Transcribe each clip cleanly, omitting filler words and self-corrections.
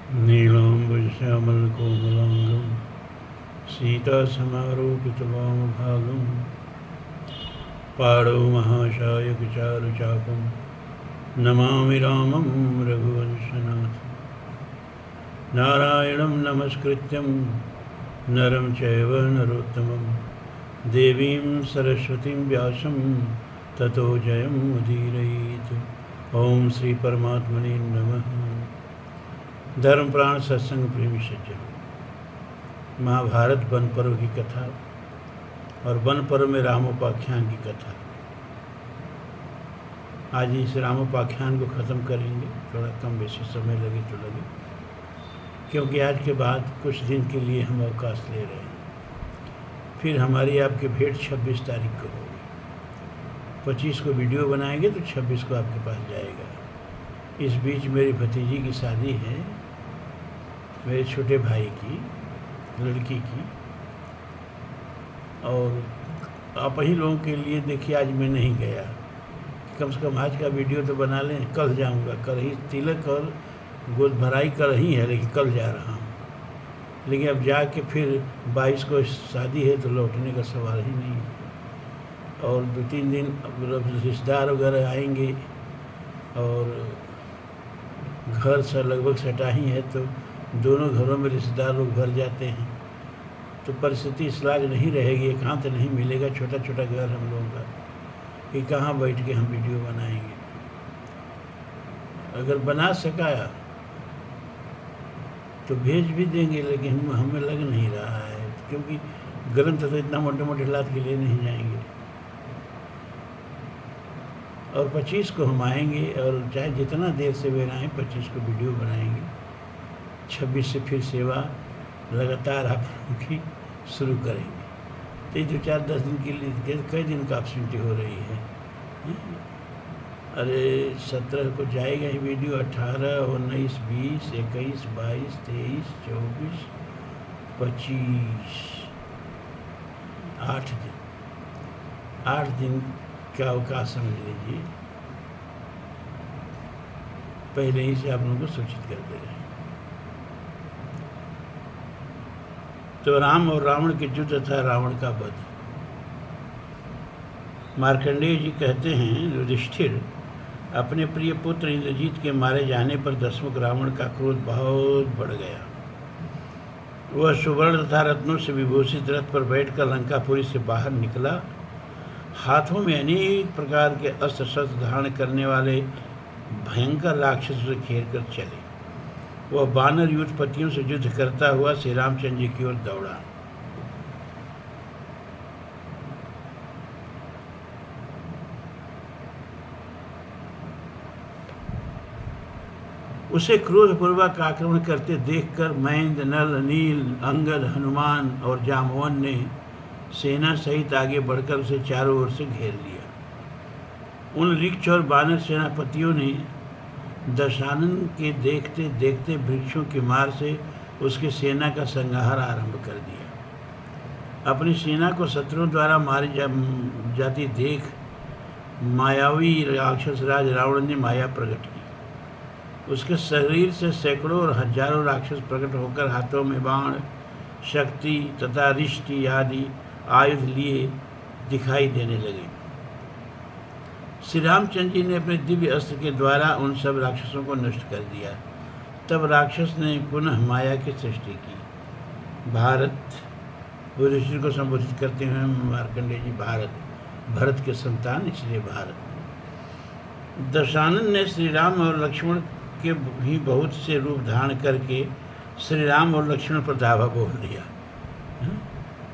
नीलाम्बुजश्यामलकोमलाङ्गं सीतासमारोपितवामभागं पाणौ महाशायकचारुचापं नमामि रामं रघुवंशनाथं। नारायणं नमस्कृत्यं नरं चैव नरोत्तमं देवीं सरस्वतीं व्यासं ततो जयमुदीरयेत्। ओम श्री परमात्मने नमः। धर्म प्राण सत्संग प्रेमी सज्जनों, महाभारत वन पर्व की कथा और वन पर्व में रामोपाख्यान की कथा। आज इस रामोपाख्यान को ख़त्म करेंगे। थोड़ा कम बेशी समय लगे तो लगे, क्योंकि आज के बाद कुछ दिन के लिए हम अवकाश ले रहे हैं। फिर हमारी आपकी भेंट 26 तारीख को होगी। 25 को वीडियो बनाएंगे तो 26 को आपके पास जाएगा। इस बीच मेरी भतीजी की शादी है, मेरे छोटे भाई की लड़की की, और आप ही लोगों के लिए देखिए आज मैं नहीं गया। कम से कम आज का वीडियो तो बना लें। कल जाऊंगा, कल ही तिलक और गोद भराई कल ही है, लेकिन कल जा रहा हूँ। लेकिन अब जाके फिर 22 को शादी है तो लौटने का सवाल ही नहीं है। और 2-3 दिन रिश्तेदार वगैरह आएंगे और घर से लगभग सटा ही है, तो दोनों घरों में रिश्तेदार लोग भर जाते हैं, तो परिस्थिति इस लायक नहीं रहेगी, एकांत नहीं मिलेगा। छोटा छोटा घर हम लोगों का, कि कहाँ बैठ के हम वीडियो बनाएंगे। अगर बना सका तो भेज भी देंगे, लेकिन हमें लग नहीं रहा है, क्योंकि ग्रंथ तो इतना मोटे मोटे लाद के लिए नहीं जाएंगे। और 25 को हम आएंगे, और चाहे जितना देर से बेर आएँ, 25 को वीडियो बनाएंगे। 26 से फिर सेवा लगातार आप लोगों की शुरू करेंगे। तो ये 2-4-10 दिन के लिए कई दिन का एब्सेंटी हो रही है। अरे 17 को जाएगा ही वीडियो, 18, 19, 20, 21, 22, 23, 24, 25, 8 दिन का अवकाश समझ लीजिए। पहले ही से आप लोगों को सूचित कर दे रहे हैं। तो राम और रावण के युद्ध तथा रावण का वध। मार्कंडेय जी कहते हैं, युधिष्ठिर अपने प्रिय पुत्र इंद्रजीत के मारे जाने पर दशमुख रावण का क्रोध बहुत बढ़ गया। वह सुवर्ण तथा रत्नों से विभूषित रथ पर बैठकर लंकापुरी से बाहर निकला। हाथों में अनेक प्रकार के अस्त्र शस्त्र धारण करने वाले भयंकर राक्षसों से घेर कर चले। वह वानर युद्धपतियों से युद्ध करता हुआ श्री रामचंद्र जी की ओर दौड़ा। उसे क्रोधपूर्वक आक्रमण करते देखकर महेंद्र, नल, नील, अंगद, हनुमान और जामवन ने सेना सहित आगे बढ़कर उसे चारों ओर से घेर लिया। उन ऋक्ष और वानर सेनापतियों ने दशानन के देखते देखते वृक्षों की मार से उसकी सेना का संहार आरंभ कर दिया। अपनी सेना को शत्रुओं द्वारा मारी जाती देख मायावी राक्षस राज रावण ने माया प्रकट की। उसके शरीर से सैकड़ों और हजारों राक्षस प्रकट होकर हाथों में बाण, शक्ति तथा रिष्टि आदि आयुध लिए दिखाई देने लगे। श्री रामचंद्र जी ने अपने दिव्य अस्त्र के द्वारा उन सब राक्षसों को नष्ट कर दिया। तब राक्षस ने पुनः माया की सृष्टि की। भारत, युधिष्ठिर को संबोधित करते हुए मार्कंडेय जी भरत के संतान, इसलिए भारत। दशानन ने श्री राम और लक्ष्मण के भी बहुत से रूप धारण करके श्री राम और लक्ष्मण पर धावा बोल दिया।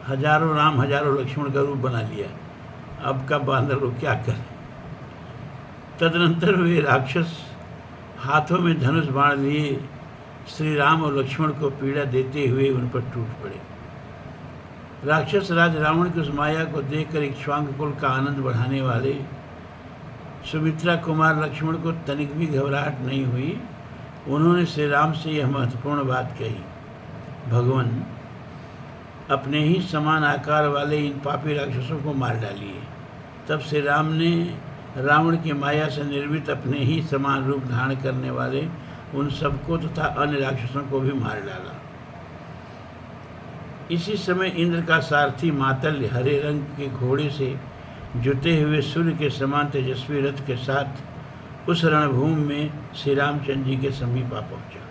हजारों राम हजारों लक्ष्मण का रूप बना लिया। अब का बांदर लोग क्या करें। तदनंतर वे राक्षस हाथों में धनुष बाण लिए श्री राम और लक्ष्मण को पीड़ा देते हुए उन पर टूट पड़े। राक्षस राज रावण की उस माया को देखकर इक्ष्वाकु कुल का आनंद बढ़ाने वाले सुमित्रा कुमार लक्ष्मण को तनिक भी घबराहट नहीं हुई। उन्होंने श्री राम से यह महत्वपूर्ण बात कही, भगवान अपने ही समान आकार वाले इन पापी राक्षसों को मार डालिए। तब श्री राम ने रावण की माया से निर्मित अपने ही समान रूप धारण करने वाले उन सबको तथा अन्य राक्षसों को भी मार डाला। इसी समय इंद्र का सारथी मातल्य हरे रंग के घोड़े से जुते हुए सूर्य के समान तेजस्वी रथ के साथ उस रणभूमि में श्री रामचंद्र जी के समीप आ पहुंचा।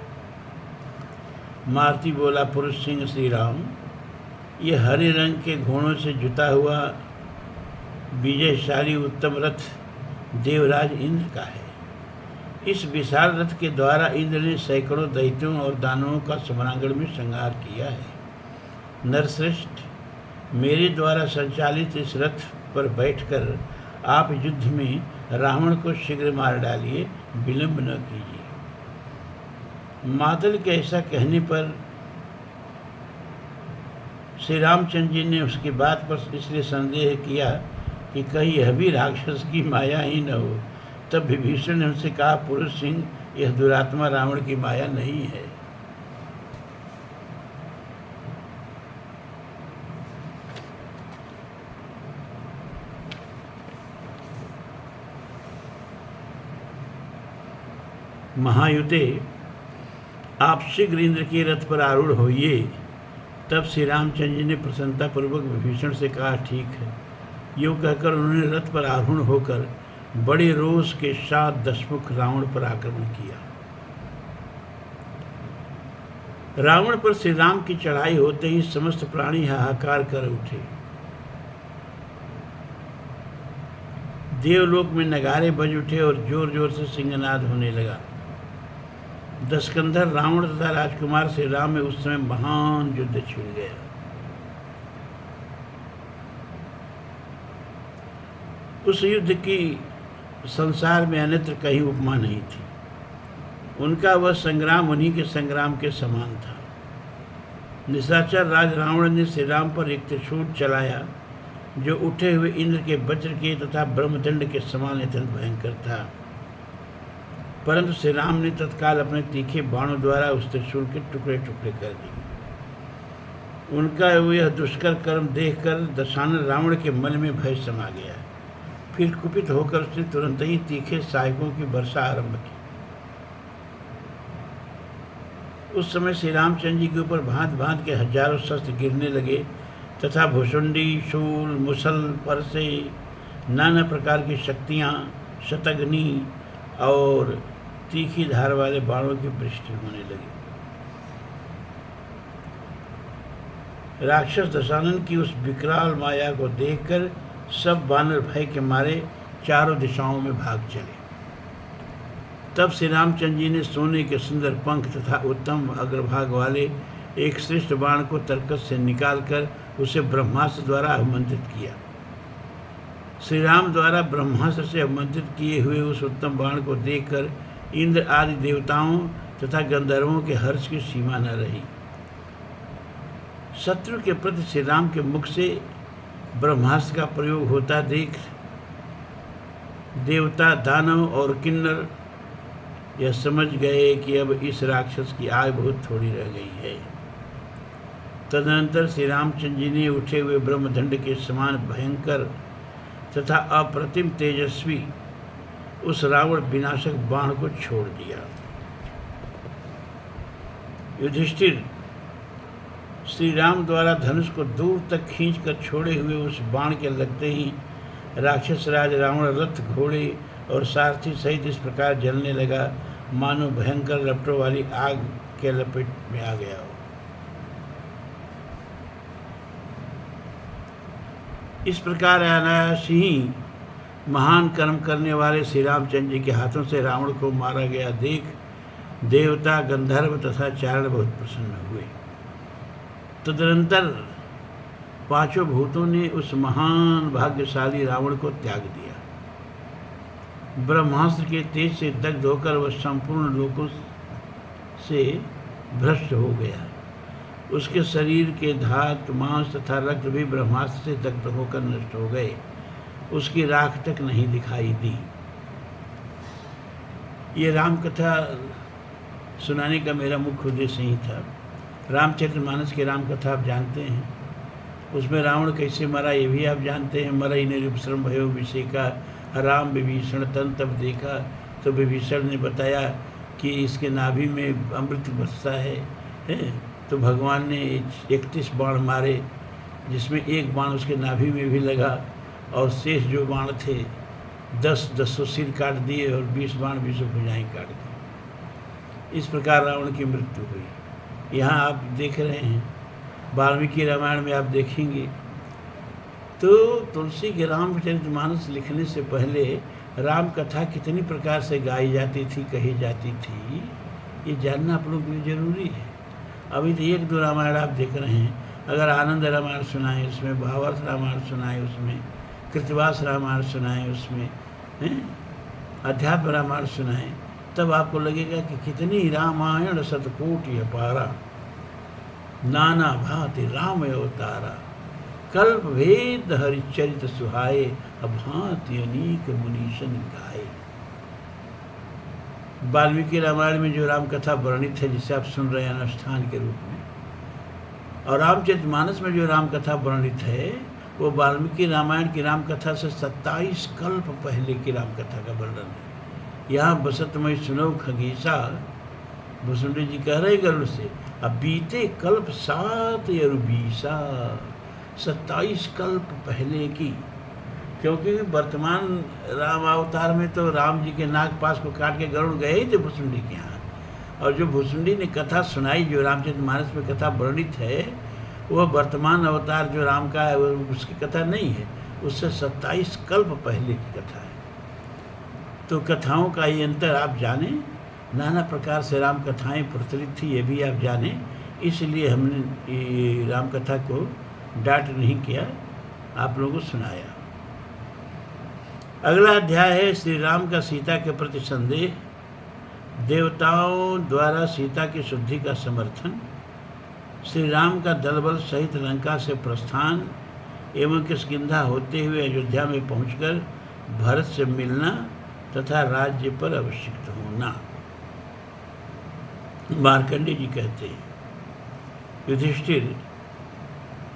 मारुति बोला, पुरुष सिंह श्री राम, ये हरे रंग के घोड़ों से जुता हुआ विजयशाली उत्तम रथ देवराज इंद्र का है। इस विशाल रथ के द्वारा इंद्र ने सैकड़ों दैत्यों और दानवों का समरांगण में संहार किया है। नरश्रेष्ठ, मेरे द्वारा संचालित इस रथ पर बैठकर आप युद्ध में रावण को शीघ्र मार डालिए, विलंब न कीजिए। मातल के ऐसा कहने पर श्री रामचंद्र जी ने उसकी बात पर इसलिए संदेह किया कि कहीं यह भी राक्षस की माया ही न हो। तब विभीषण ने उनसे कहा, पुरुष सिंह, यह दुरात्मा रावण की माया नहीं है। महायुते, आप शीघ्र इंद्र के रथ पर आरूढ़ होइए। तब श्री रामचंद्र जी ने प्रसन्नतापूर्वक विभीषण से कहा, ठीक है। यूँ कहकर उन्होंने रथ पर आरूढ़ होकर बड़े रोष के साथ दशमुख रावण पर आक्रमण किया। रावण पर श्री राम की चढ़ाई होते ही समस्त प्राणी हाहाकार कर उठे। देवलोक में नगारे बज उठे और जोर जोर से सिंहनाद होने लगा। दशकंधर रावण तथा राजकुमार श्री राम में उस समय महान युद्ध छिड़ गया। उस युद्ध की संसार में अन्यत्र कहीं उपमा नहीं थी। उनका वह संग्राम उन्हीं के संग्राम के समान था। निशाचर राज रावण ने श्री राम पर एक त्रिशूल चलाया जो उठे हुए इंद्र के वज्र के तथा ब्रह्मदंड के समान अत्यंत भयंकर था। परंतु श्री राम ने तत्काल अपने तीखे बाणों द्वारा उस त्रिशूल के टुकड़े टुकड़े कर दिए। उनका यह दुष्कर कर्म देखकर दशानन रावण के मन में भय समा गया। फिर कुपित होकर उसने तुरंत ही तीखे सहायकों की वर्षा आरंभ की। उस समय श्री रामचंद्र जी के ऊपर भांत भांत के हजारों शस्त्र गिरने लगे तथा भुषुंडी, शूल, मुसल, परसे, नाना प्रकार की शक्तियाँ, शतग्नि और तीखी धार वाले बाणों की वृष्टि होने लगी। राक्षस दशानन की उस विकराल माया को देखकर सब वानर भय के मारे चारों दिशाओं में भाग चले। तब श्री रामचंद्र जी ने सोने के सुंदर पंख तथा उत्तम अग्रभाग वाले एक श्रेष्ठ बाण को तरकस से निकालकर उसे ब्रह्मास्त्र द्वारा अवमंत्रित किया। श्री राम द्वारा ब्रह्मास्त्र से अवमंत्रित किए हुए उस उत्तम बाण को देखकर इंद्र आदि देवताओं तथा गंधर्वों के हर्ष की सीमा न रही। शत्रु के प्रति श्री राम के मुख से ब्रह्मास्त्र का प्रयोग होता देख देवता, दानव और किन्नर यह समझ गए कि अब इस राक्षस की आयु बहुत थोड़ी रह गई है। तदनंतर श्री रामचंद्र जी ने उठे हुए ब्रह्मदंड के समान भयंकर तथा अप्रतिम तेजस्वी उस रावण विनाशक बाण को छोड़ दिया। युधिष्ठिर, श्री राम द्वारा धनुष को दूर तक खींचकर छोड़े हुए उस बाण के लगते ही राक्षस राज रावण रथ, घोड़े और सारथी सहित इस प्रकार जलने लगा मानो भयंकर लपटों वाली आग के लपेट में आ गया हो। इस प्रकार अनायास ही महान कर्म करने वाले श्री रामचंद्र जी के हाथों से रावण को मारा गया देख देवता, गंधर्व तथा चारण बहुत प्रसन्न हुए। तदनंतर पांचों भूतों ने उस महान भाग्यशाली रावण को त्याग दिया। ब्रह्मास्त्र के तेज से दग्ध होकर वह संपूर्ण लोकों से भ्रष्ट हो गया। उसके शरीर के धातु, मांस तथा रक्त भी ब्रह्मास्त्र से दग्ध होकर नष्ट हो गए। उसकी राख तक नहीं दिखाई दी। ये राम कथा सुनाने का मेरा मुख्य उद्देश्य ही था। रामचरितमानस की राम कथा आप जानते हैं। उसमें रावण कैसे मरा ये भी आप जानते हैं। मरई निरुपश्रम भयो विषेका, राम विभीषण तन तब देखा। तो विभीषण ने बताया कि इसके नाभि में अमृत बरसता है, तो भगवान ने 31 बाण मारे, जिसमें एक बाण उसके नाभि में भी लगा, और शेष जो बाण थे 10 सिर काट दिए और 20 बाण 20 भुजाएं काट दी। इस प्रकार रावण की मृत्यु हुई। यहाँ आप देख रहे हैं वाल्मीकि रामायण में आप देखेंगे तो तुलसी के रामचरितमानस लिखने से पहले राम कथा कितनी प्रकार से गाई जाती थी, कही जाती थी, ये जानना आप लोगों के लिए जरूरी है। अभी तो 1-2 रामायण आप देख रहे हैं, अगर आनंद रामायण सुनाए उसमें, भावार्थ रामायण सुनाए उसमें, कृतवास रामायण सुनाए उसमें, अध्यात्म रामायण सुनाए, तब आपको लगेगा कि कितनी रामायण शतकोटि अपारा, नाना भांति राम अवतारा, कल्प भेद हरिचरित सुहाए, अभांति अनीक मुनीशन गाए। वाल्मीकि रामायण में जो राम कथा वर्णित है, जिसे आप सुन रहे हैं अनुष्ठान के रूप में, और रामचरितमानस में जो राम कथा वर्णित है, वो वाल्मीकि रामायण की राम कथा से 27 कल्प पहले की राम कथा का वर्णन है। यहाँ बसतमय सुनो खगीसा, भुसुंडी जी कह रहे गरुड़ से, अब बीते कल्प 7 यरु 20, 27 कल्प पहले की। क्योंकि वर्तमान राम अवतार में तो राम जी के नाग पास को काट के गरुड़ गए ही थे भुसुंडी के यहाँ, और जो भुसुंडी ने कथा सुनाई, जो रामचरितमानस में कथा वर्णित है, वह वर्तमान अवतार जो राम का है, वो उसकी कथा नहीं है, उससे 27 कल्प पहले की कथा है। तो कथाओं का ये अंतर आप जानें, नाना प्रकार से राम कथाएँ प्रचलित थी, ये भी आप जानें, इसलिए हमने ये राम कथा को डांट नहीं किया, आप लोगों को सुनाया। अगला अध्याय है श्री राम का सीता के प्रति संदेह, देवताओं द्वारा सीता की शुद्धि का समर्थन, श्री राम का दलबल सहित लंका से प्रस्थान एवं किष्किंधा होते हुए अयोध्या में पहुंचकर भरत से मिलना तथा राज्य पर अभिषिक्त होना। मार्कंडेय जी कहते हैं, युधिष्ठिर,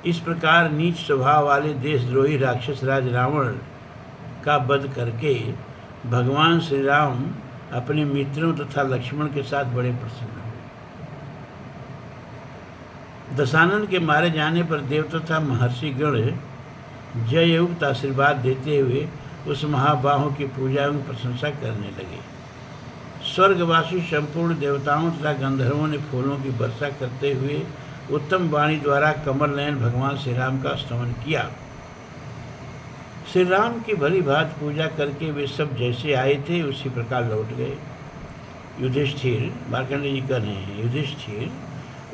इस प्रकार नीच स्वभाव वाले देशद्रोही राक्षस राज रावण का वध करके भगवान श्री राम अपने मित्रों तथा लक्ष्मण के साथ बड़े प्रसन्न हुए। दशानन के मारे जाने पर देव तथा महर्षि गण जययुक्त आशीर्वाद देते हुए उस महाबाहु की पूजा एवं प्रशंसा करने लगे। स्वर्गवासी संपूर्ण देवताओं तथा गंधर्वों ने फूलों की वर्षा करते हुए उत्तम वाणी द्वारा कमल नयन भगवान श्री राम का स्तवन किया। श्री राम की भली भांति पूजा करके वे सब जैसे आए थे उसी प्रकार लौट गए। युधिष्ठिर, मार्कंडेय जी कह रहे हैं, युधिष्ठिर,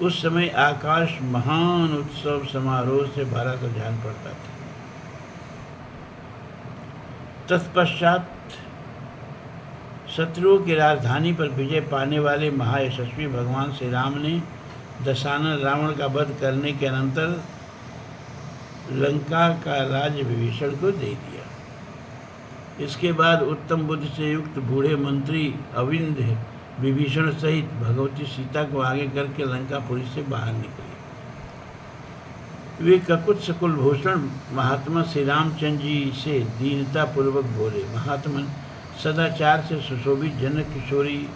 उस समय आकाश महान उत्सव समारोह से भरा तो जान पड़ता था। तत्पश्चात शत्रुओं की राजधानी पर विजय पाने वाले महायशस्वी भगवान श्री राम ने दशानन रावण का वध करने के अनंतर लंका का राज्य विभीषण को दे दिया। इसके बाद उत्तम बुद्धि से युक्त बूढ़े मंत्री अविंध्य विभीषण सहित भगवती सीता को आगे करके लंकापुरी से बाहर निकले। वे ककुत्स कुलभूषण महात्मा श्री रामचंद्र जी से दीनता पूर्वक बोले, महात्मन, सदाचार से सुशोभित जनक किशोरी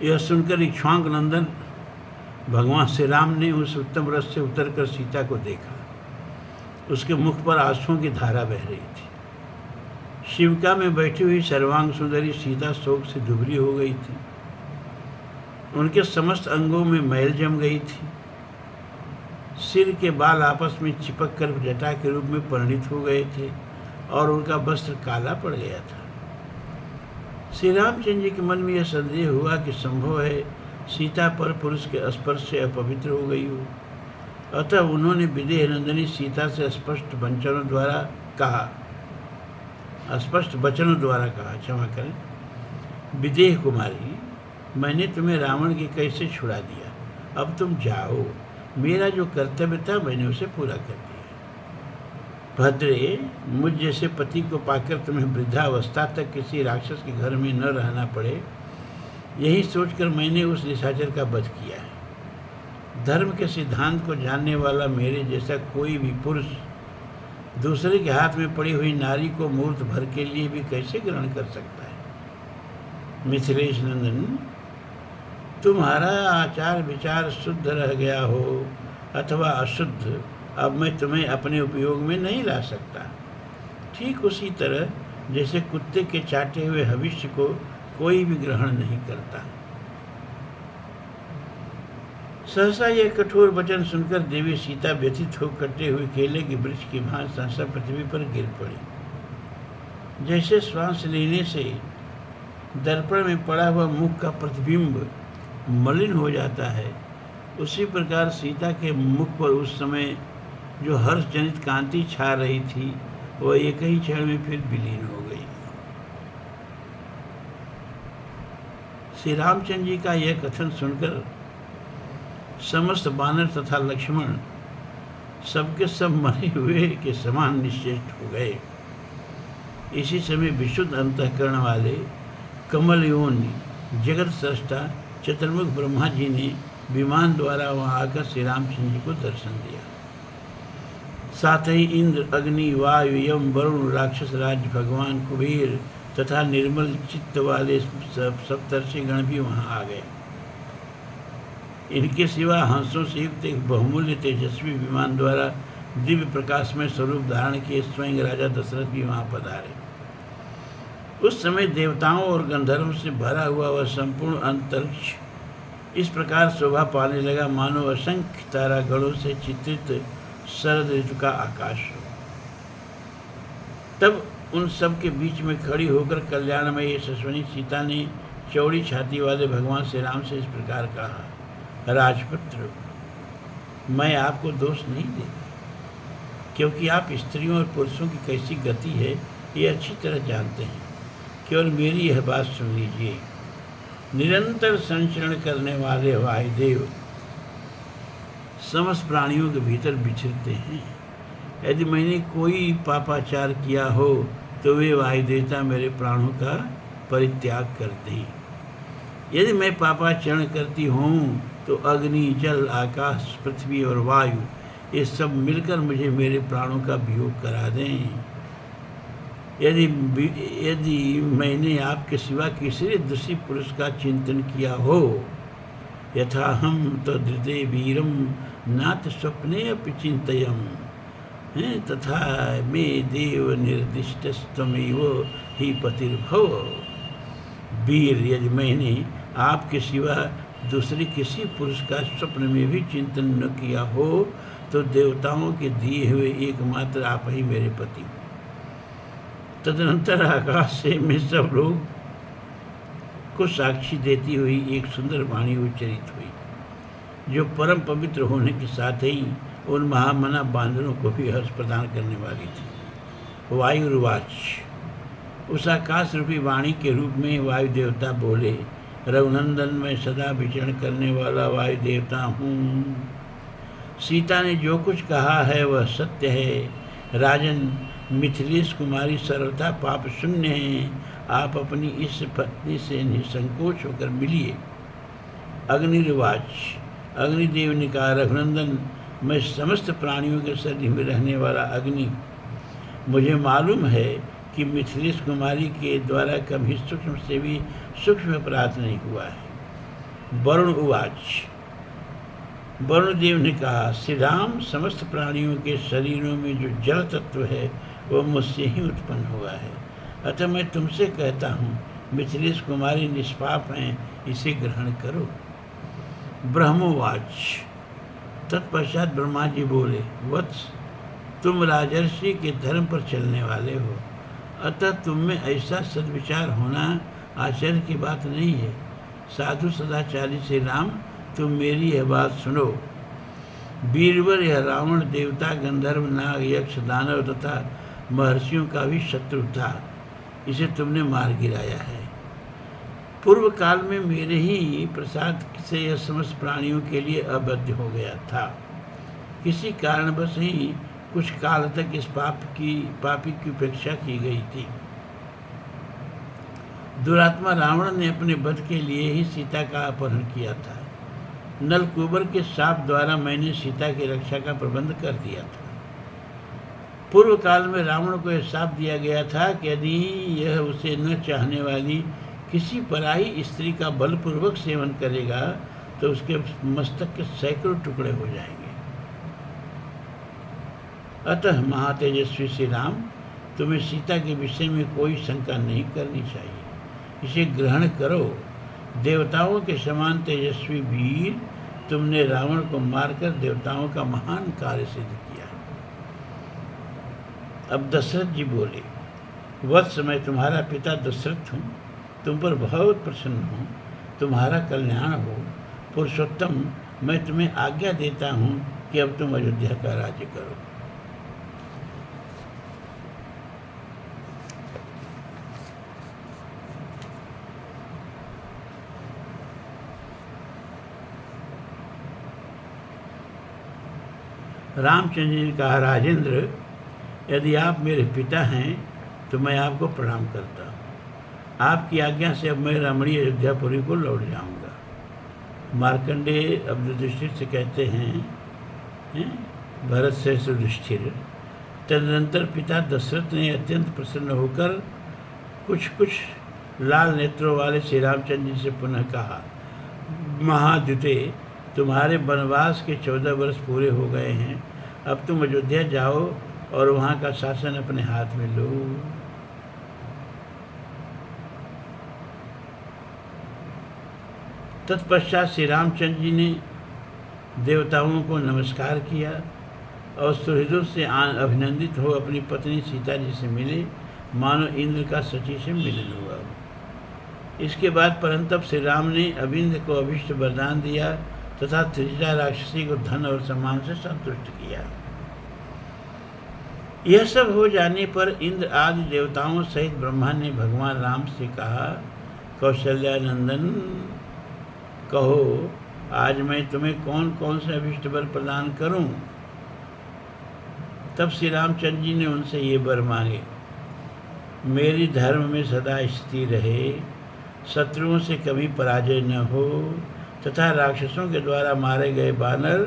यह सुनकर इक्ष्वाक नंदन भगवान श्री राम ने उस उत्तम रथ से उतरकर सीता को देखा। उसके मुख पर आंसुओं की धारा बह रही थी। शिविका में बैठी हुई सर्वांग सुंदरी सीता शोक से दुबली हो गई थी। उनके समस्त अंगों में मैल जम गई थी। सिर के बाल आपस में चिपक कर जटा के रूप में परिणित हो गए थे और उनका वस्त्र काला पड़ गया था। श्री रामचंद्र जी के मन में यह संदेह हुआ कि संभव है सीता पर पुरुष के स्पर्श से अपवित्र हो गई हो। अतः उन्होंने विदेह नंदिनी सीता से स्पष्ट वचनों द्वारा कहा, क्षमा करें, विदेह कुमारी, मैंने तुम्हें रावण के कैद से छुड़ा दिया, अब तुम जाओ, मेरा जो कर्तव्य था मैंने उसे पूरा कर दिया। भद्रे, मुझ जैसे पति को पाकर तुम्हें वृद्धावस्था तक किसी राक्षस के घर में न रहना पड़े, यही सोचकर मैंने उस निशाचर का वध किया है। धर्म के सिद्धांत को जानने वाला मेरे जैसा कोई भी पुरुष दूसरे के हाथ में पड़ी हुई नारी को मूर्त भर के लिए भी कैसे ग्रहण कर सकता है। मिथिलेश नंदन, तुम्हारा आचार विचार शुद्ध रह गया हो अथवा अशुद्ध, अब मैं तुम्हें अपने उपयोग में नहीं ला सकता। ठीक उसी तरह जैसे कुत्ते के चाटे हुए हविष्य को कोई भी ग्रहण नहीं करता। सहसा यह कठोर वचन सुनकर देवी सीता व्यथित हो कटे हुए केले के वृक्ष की भांति सहसा पृथ्वी पर गिर पड़ी। जैसे श्वास लेने से दर्पण में पड़ा हुआ मुख का प्रतिबिंब मलिन हो जाता है, उसी प्रकार सीता के मुख पर उस समय जो हर्ष जनित कांति छा रही थी वह एक ही क्षण में फिर विलीन हो गई। श्री रामचंद्र जी का यह कथन सुनकर समस्त वानर तथा लक्ष्मण सबके सब मरे हुए के समान निश्चेष्ट हो गए। इसी समय विशुद्ध अंतःकरण वाले कमल योनि जगत सृष्टा चतुर्मुख ब्रह्मा जी ने विमान द्वारा वहां आकर श्री रामचंद्र जी को दर्शन दिया। साथ ही इंद्र, अग्नि, वायु, यम, वरुण, राक्षस राज, भगवान कुबेर तथा निर्मल चित्त वाले सप्तर्षि गण भी वहां आ गए। इनके सिवा हंसों से युक्त एक बहुमूल्य तेजस्वी विमान द्वारा दिव्य प्रकाश में स्वरूप धारण किए स्वयं राजा दशरथ भी वहां पधारे। उस समय देवताओं और गंधर्वों से भरा हुआ वह संपूर्ण अंतरिक्ष इस प्रकार शोभा पाने लगा मानो असंख्य तारागणों से चित्रित शरद ऋतु का आकाश हो। तब उन सब के बीच में खड़ी होकर कल्याणमयी यशस्विनी सीता ने चौड़ी छाती वाले भगवान श्री राम से इस प्रकार कहा, राजपुत्र, मैं आपको दोष नहीं देती, क्योंकि आप स्त्रियों और पुरुषों की कैसी गति है ये अच्छी तरह जानते हैं। केवल मेरी यह बात सुन लीजिए। निरंतर संचरण करने वाले वायुदेव समस्त प्राणियों के भीतर विचरते हैं। यदि मैंने कोई पापाचार किया हो तो वे वायुदेवता मेरे प्राणों का परित्याग करते हैं। यदि मैं पापाचरण करती हूँ तो अग्नि, जल, आकाश, पृथ्वी और वायु ये सब मिलकर मुझे मेरे प्राणों का वियोग करा दें। यदि मैंने आपके सिवा किसी दूसरे पुरुष का चिंतन किया हो, यथा हम तदृते वीरम नाथ स्वप्ने अपि चिंतयम तथा मे देव निर्दिष्टस्तमेव ही पतिर्भव। वीर, यदि मैंने आपके सिवा दूसरे किसी पुरुष का स्वप्न में भी चिंतन न किया हो तो देवताओं के दिए हुए एकमात्र आप ही मेरे पति हो। तदनंतर आकाश से मैं सब लोग को साक्षी देती हुई एक सुंदर वाणी उच्चरित हुई, जो परम पवित्र होने के साथ ही उन महामना बांदरों को भी हर्ष प्रदान करने वाली थी। वायुर्वाच, उस आकाश रूपी वाणी के रूप में वायु देवता बोले, रघुनंदन, मैं सदा विचरण करने वाला वायु देवता हूँ। सीता ने जो कुछ कहा है वह सत्य है। राजन, मिथिलेश कुमारी सर्वथा पाप शून्य है। आप अपनी इस पत्नी से निसंकोच होकर मिलिए। अग्निर्वाच, अग्निदेव ने कहा, रघुनंदन, मैं समस्त प्राणियों के शरीर में रहने वाला अग्नि, मुझे मालूम है कि मिथिलेश कुमारी के द्वारा कभी सूक्ष्म से भी सूक्ष्म अपराध नहीं हुआ है। वरुण उवाच, वरुण देव ने कहा, श्री राम, समस्त प्राणियों के शरीरों में जो जल तत्व है वह मुझसे ही उत्पन्न हुआ है। अतः मैं तुमसे कहता हूँ, मिथिलेश कुमारी निष्पाप हैं, इसे ग्रहण करो। ब्रह्मोवाच, तत्पश्चात ब्रह्मा जी बोले, वत्स, तुम राजर्षि के धर्म पर चलने वाले हो, अतः तुम में ऐसा सद्विचार होना आश्चर्य की बात नहीं है। साधु सदाचारी से राम, तुम मेरी यह बात सुनो। वीरवर, यह रावण देवता, गंधर्व, नाग, यक्ष, दानव तथा महर्षियों का भी शत्रु था। इसे तुमने मार गिराया है। पूर्व काल में मेरे ही प्रसाद से यह समस्त प्राणियों के लिए अवैध हो गया था। किसी कारणवश ही कुछ काल तक इस पापी की उपेक्षा की गई थी। दुरात्मा रावण ने अपने वध के लिए ही सीता का अपहरण किया था। नलकूबर के शाप द्वारा मैंने सीता की रक्षा का प्रबंध कर दिया था। पूर्व काल में रावण को यह शाप दिया गया था कि यदि यह उसे न चाहने वाली किसी पराई स्त्री का बलपूर्वक सेवन करेगा तो उसके मस्तक के सैकड़ों टुकड़े हो जाएंगे। अतः महातेजस्वी श्री राम, तुम्हें सीता के विषय में कोई शंका नहीं करनी चाहिए। इसे ग्रहण करो। देवताओं के समान तेजस्वी वीर, तुमने रावण को मारकर देवताओं का महान कार्य सिद्ध किया। अब दशरथ जी बोले, वत्स, मैं तुम्हारा पिता दशरथ हूँ, तुम पर बहुत प्रसन्न हूँ, तुम्हारा कल्याण हो। पुरुषोत्तम, मैं तुम्हें आज्ञा देता हूँ कि अब तुम अयोध्या का राज्य करो। रामचंद्र जी ने कहा, राजेंद्र, यदि आप मेरे पिता हैं तो मैं आपको प्रणाम करता हूँ। आपकी आज्ञा से अब मैं रमणीय अयोध्यापुरी को लौट जाऊँगा। मार्कंडेय अब युधिष्ठिर से कहते हैं, भरत से युधिष्ठिर। तदनंतर पिता दशरथ ने अत्यंत प्रसन्न होकर कुछ लाल नेत्रों वाले श्री रामचंद्र जी से पुनः कहा, महाद्युते, तुम्हारे वनवास के 14 वर्ष पूरे हो गए हैं। अब तुम अयोध्या जाओ और वहाँ का शासन अपने हाथ में लो। तत्पश्चात श्री रामचंद्र जी ने देवताओं को नमस्कार किया और सुहृदों से अभिनंदित हो अपनी पत्नी सीता जी से मिले, मानो इंद्र का सची से मिलन हुआ। इसके बाद परंतप श्री राम ने अविंद को अभिष्ट वरदान दिया तथा त्रिजटा राक्षसी को धन और सम्मान से संतुष्ट किया। यह सब हो जाने पर इंद्र आदि देवताओं सहित ब्रह्मा ने भगवान राम से कहा, कौशल्यानंदन, कहो आज मैं तुम्हें कौन कौन से अभिष्ट वर प्रदान करूं। तब श्री रामचंद्र जी ने उनसे ये वर मांगे, मेरी धर्म में सदा स्थिर रहे, शत्रुओं से कभी पराजय न हो तथा राक्षसों के द्वारा मारे गए बानर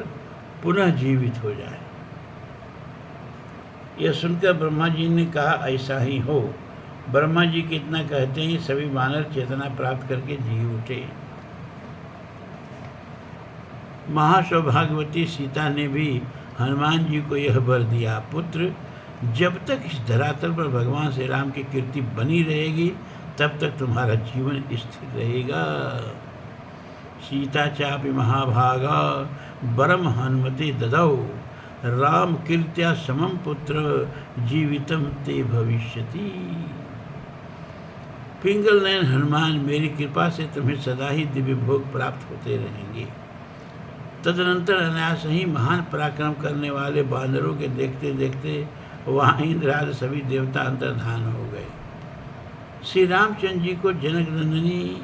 पुनः जीवित हो जाए। यह सुनकर ब्रह्मा जी ने कहा, ऐसा ही हो। ब्रह्मा जी कितना कहते हैं, सभी बानर चेतना प्राप्त करके जी उठे। महासौभाग्यवती सीता ने भी हनुमान जी को यह वर दिया, पुत्र, जब तक इस धरातल पर भगवान श्री राम की कीर्ति बनी रहेगी तब तक तुम्हारा जीवन स्थिर रहेगा। सीता चापि महाभागा वरम हनुमते ददौ, राम कीर्त्या समम पुत्र जीवितम ते भविष्यति। पिंगल नयन हनुमान, मेरी कृपा से तुम्हें सदा ही दिव्य भोग प्राप्त होते रहेंगे। तदनंतर अनायास ही महान पराक्रम करने वाले बानरों के देखते देखते वहाँ इंद्र आदि सभी देवता अंतर्धान हो गए। श्री रामचंद्र जी को जनक नंदिनी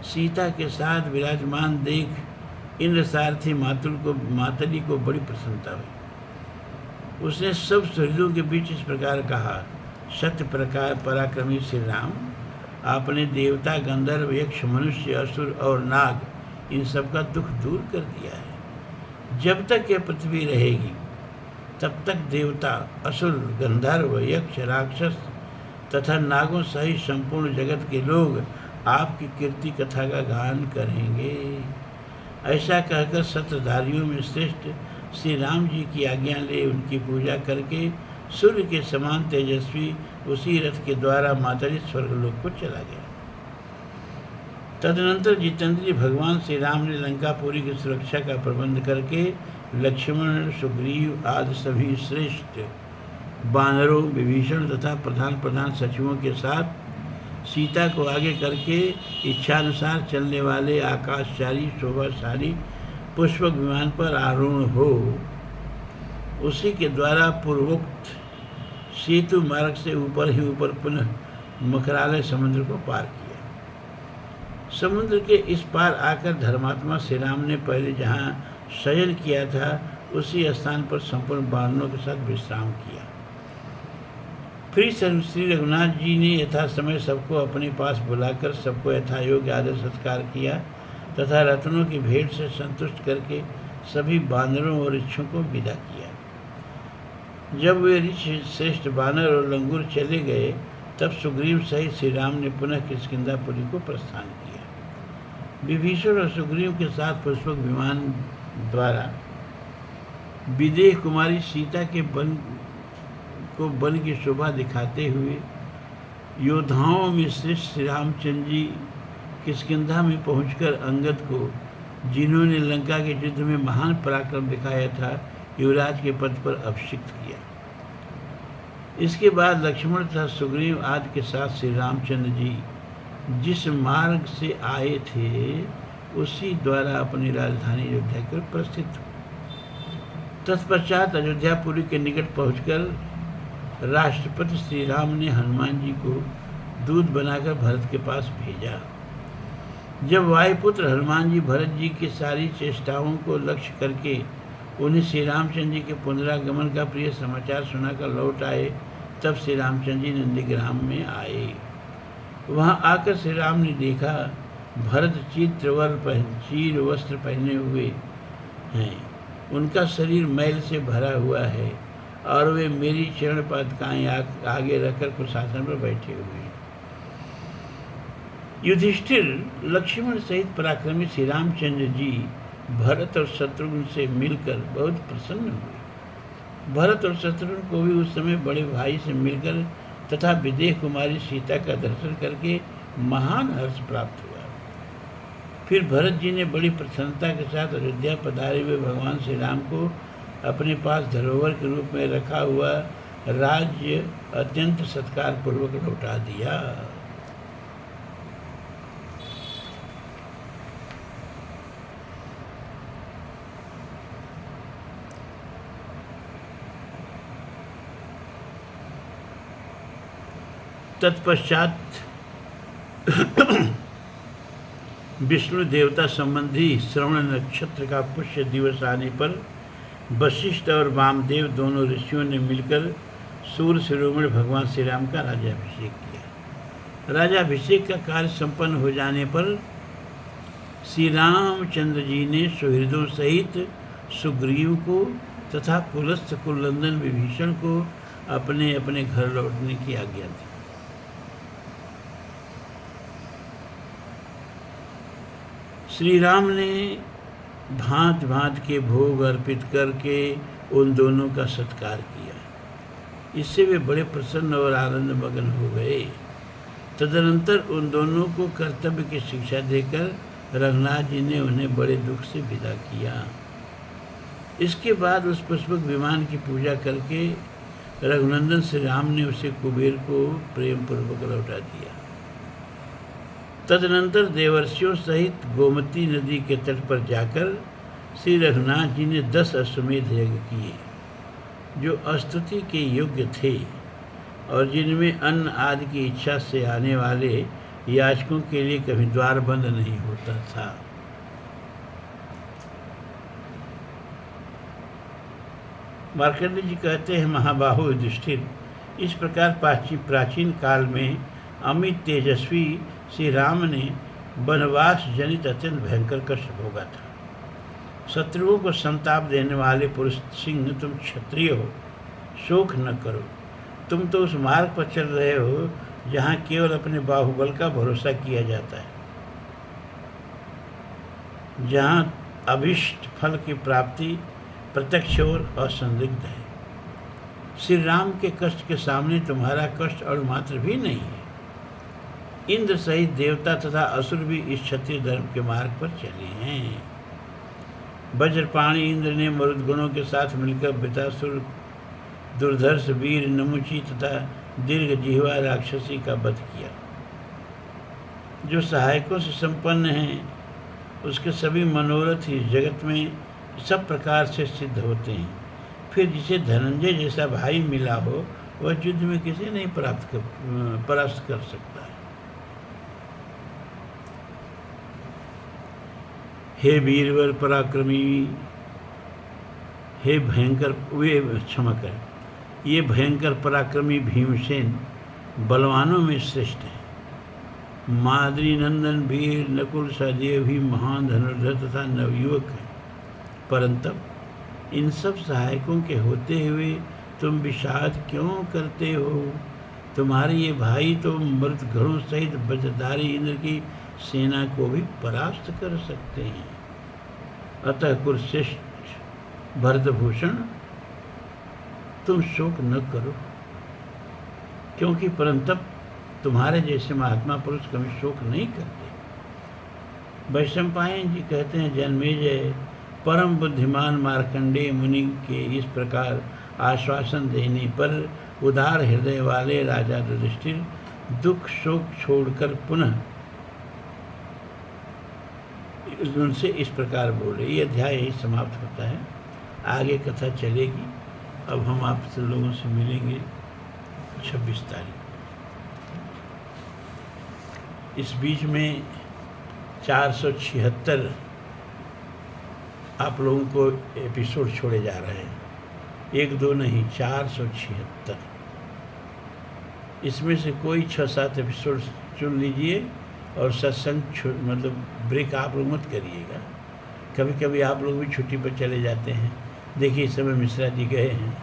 सीता के साथ विराजमान देख इंद्र सारथी मातली को बड़ी प्रसन्नता हुई। उसने सब सुहृदों के बीच इस प्रकार कहा, सत्य प्रकार पराक्रमी श्री राम, आपने देवता, गंधर्व, यक्ष, मनुष्य, असुर और नाग इन सब का दुख दूर कर दिया है। जब तक यह पृथ्वी रहेगी तब तक देवता, असुर, गंधर्व, यक्ष, राक्षस तथा नागों सहित संपूर्ण जगत के लोग आपकी कीर्ति कथा का गान करेंगे। ऐसा कहकर सत्रधारियों में श्रेष्ठ श्री राम जी की आज्ञा ले उनकी पूजा करके सूर्य के समान तेजस्वी उसी रथ के द्वारा मातरी स्वर्गलोक को चला गया। तदनंतर जितेंद्रिय भगवान श्री राम ने लंकापुरी की सुरक्षा का प्रबंध करके लक्ष्मण, सुग्रीव आदि सभी श्रेष्ठ बानरों, विभीषण तथा प्रधान सचिवों के साथ सीता को आगे करके इच्छानुसार चलने वाले आकाशचारी शोभाशाली पुष्पक विमान पर आरूढ़ हो उसी के द्वारा पूर्वोक्त सेतु मार्ग से ऊपर ही ऊपर पुनः मकरालय समुद्र को पार किया। समुद्र के इस पार आकर धर्मात्मा श्री राम ने पहले जहाँ शयन किया था उसी स्थान पर संपूर्ण वानरों के साथ विश्राम किया। फिर श्री रघुनाथ जी ने यथा समय सबको अपने पास बुलाकर सबको यथायोग्य आदर सत्कार किया तथा रत्नों की भेंट से संतुष्ट करके सभी बानरों और ऋक्षों को विदा किया। जब वे ऋषि श्रेष्ठ बानर और लंगूर चले गए तब सुग्रीव सहित श्री राम ने पुनः किष्किंधापुरी को प्रस्थान किया। विभीषण और सुग्रीव के साथ पुष्पक विमान द्वारा विदेह कुमारी सीता के वन की शोभा दिखाते हुए योद्धाओं में श्रेष्ठ श्री रामचंद्र जी किष्किंधा में पहुंचकर अंगद को, जिन्होंने लंका के युद्ध में महान पराक्रम दिखाया था, युवराज के पद पर अभिषिक्त किया। इसके बाद लक्ष्मण तथा सुग्रीव आदि के साथ श्री रामचंद्र जी जिस मार्ग से आए थे उसी द्वारा अपनी राजधानी अयोध्या की ओर प्रस्थित हुए। तत्पश्चात अयोध्यापुरी के निकट पहुंचकर राष्ट्रपति श्री राम ने हनुमान जी को दूत बनाकर भरत के पास भेजा। जब वायुपुत्र हनुमान जी भरत जी की सारी चेष्टाओं को लक्ष्य करके उन्हें श्री रामचंद्र जी के पुनरागमन का प्रिय समाचार सुनाकर लौट आए, तब श्री रामचंद्र जी नंदीग्राम में आए। वहां आकर श्री राम ने देखा भरत चीर वस्त्र पहने हुए हैं, उनका शरीर मैल से भरा हुआ है और वे मेरी चरण पादुकाएं आगे रखकर कुशासन पर बैठे हुए हैं। युधिष्ठिर लक्ष्मण सहित पराक्रमी श्री रामचंद्र जी भरत और शत्रुघ्न से मिलकर बहुत प्रसन्न हुए। भरत और शत्रुघ्न को भी उस समय बड़े भाई से मिलकर तथा विदेह कुमारी सीता का दर्शन करके महान हर्ष प्राप्त हुआ। फिर भरत जी ने बड़ी प्रसन्नता के साथ अयोध्या पधारे हुए भगवान श्री राम को अपने पास धरोहर के रूप में रखा हुआ राज्य अत्यंत सत्कार पूर्वक लौटा दिया। तत्पश्चात विष्णु देवता संबंधी श्रवण नक्षत्र का पुष्य दिवस आने पर वशिष्ठ और वामदेव दोनों ऋषियों ने मिलकर सूर्य शिरोमणि भगवान श्री राम का राज्याभिषेक किया। राज्याभिषेक का कार्य संपन्न हो जाने पर श्री रामचंद्र जी ने सुहृदों सहित सुग्रीव को तथा पुलस्त्य कुलनंदन विभीषण को अपने अपने घर लौटने की आज्ञा दी। श्री राम ने भांत भांत के भोग अर्पित करके उन दोनों का सत्कार किया। इससे वे बड़े प्रसन्न और आनंद मग्न हो गए। तदनंतर उन दोनों को कर्तव्य की शिक्षा देकर रघुनाथ जी ने उन्हें बड़े दुख से विदा किया। इसके बाद उस पुष्पक विमान की पूजा करके रघुनंदन श्री राम ने उसे कुबेर को प्रेम पूर्वक लौटा दिया। तदनंतर देवर्षियों सहित गोमती नदी के तट पर जाकर श्री रघुनाथ जी ने 10 अश्वमेध यज्ञ किए, जो स्तुति के योग्य थे और जिनमें अन्न आदि की इच्छा से आने वाले याचकों के लिए कभी द्वार बंद नहीं होता था। मार्कंडेय जी कहते हैं, महाबाहु युधिष्ठिर, इस प्रकार प्राचीन काल में अमित तेजस्वी श्री राम ने वनवास जनित अत्यंत भयंकर कष्ट भोगा था। शत्रुओं को संताप देने वाले पुरुष सिंह, तुम क्षत्रिय हो, शोक न करो। तुम तो उस मार्ग पर चल रहे हो जहाँ केवल अपने बाहुबल का भरोसा किया जाता है, जहाँ अभिष्ट फल की प्राप्ति प्रत्यक्ष और असंदिग्ध है। श्री राम के कष्ट के सामने तुम्हारा कष्ट और मात्र भी नहीं है। इंद्र सहित देवता तथा असुर भी इस क्षत्रिय धर्म के मार्ग पर चले हैं। वज्रपाणी इंद्र ने मरुदगुणों के साथ मिलकर वृतासुर, दुर्धर्ष, वीर, नमुची तथा दीर्घ जिह्वा राक्षसी का वध किया। जो सहायकों से संपन्न हैं, उसके सभी मनोरथ इस जगत में सब प्रकार से सिद्ध होते हैं। फिर जिसे धनंजय जैसा भाई मिला हो, वह युद्ध में किसी नहीं परास्त कर सकता है। हे वीरवर पराक्रमी, हे भयंकर, वे क्षमा करें, ये भयंकर पराक्रमी भीमसेन बलवानों में श्रेष्ठ है। माद्री नंदन वीर नकुल सहदेव भी महान धनुर्धर तथा नवयुवक हैं, परंतु इन सब सहायकों के होते हुए तुम विषाद क्यों करते हो? तुम्हारे ये भाई तो मृतघड़ों सहित वज्रधारी इंद्र की सेना को भी परास्त कर सकते हैं। अतः कुरुश्रेष्ठ भरतभूषण, तुम शोक न करो, क्योंकि परंतप तुम्हारे जैसे महात्मा पुरुष कभी शोक नहीं करते। वैशंपायन जी कहते हैं, जन्मेजय, परम बुद्धिमान मार्कंडेय मुनि के इस प्रकार आश्वासन देने पर उदार हृदय वाले राजा युधिष्ठिर दुख शोक छोड़कर पुनः उनसे इस प्रकार बोले। ये अध्याय यही समाप्त होता है, आगे कथा चलेगी। अब हम आप सब लोगों से मिलेंगे 26 तारीख। इस बीच में 476 आप लोगों को एपिसोड छोड़े जा रहे हैं, 1-2 नहीं, 476। इसमें से कोई 6-7 एपिसोड चुन लीजिए और सत्संग मतलब ब्रेक आप लोग मत करिएगा। कभी कभी आप लोग भी छुट्टी पर चले जाते हैं। देखिए इस समय मिश्रा जी गए हैं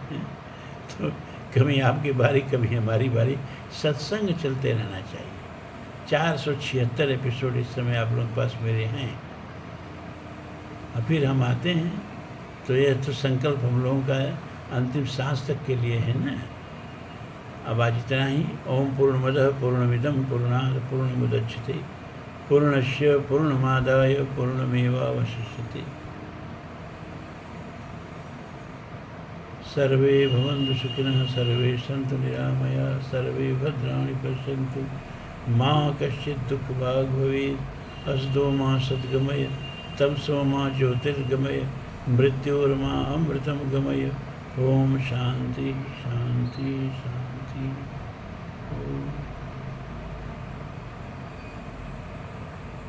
तो कभी आपकी बारी कभी हमारी बारी, सत्संग चलते रहना चाहिए। 476 एपिसोड इस समय आप लोगों के पास मेरे हैं। और फिर हम आते हैं तो यह तो संकल्प हम लोगों का अंतिम सांस तक के लिए है ना। अब आज इतना ही। ओम पूर्णमदः पूर्णमिदं पूर्णात् पूर्णमुदच्यते पूर्णस्य पूर्णमादाय पूर्णमेवावशिष्यते। सर्वे भवन्तु सुखिनः, सर्वे सन्तु निरामयाः, सर्वे भद्राणि पश्यन्तु, मा कश्चित् दुःखभाग् भवेत्। असतो मा सद्गमय, तमसो मा ज्योतिर्गमय, मृत्योर्मा अमृतं गमय। ओम शांति शांति शांति।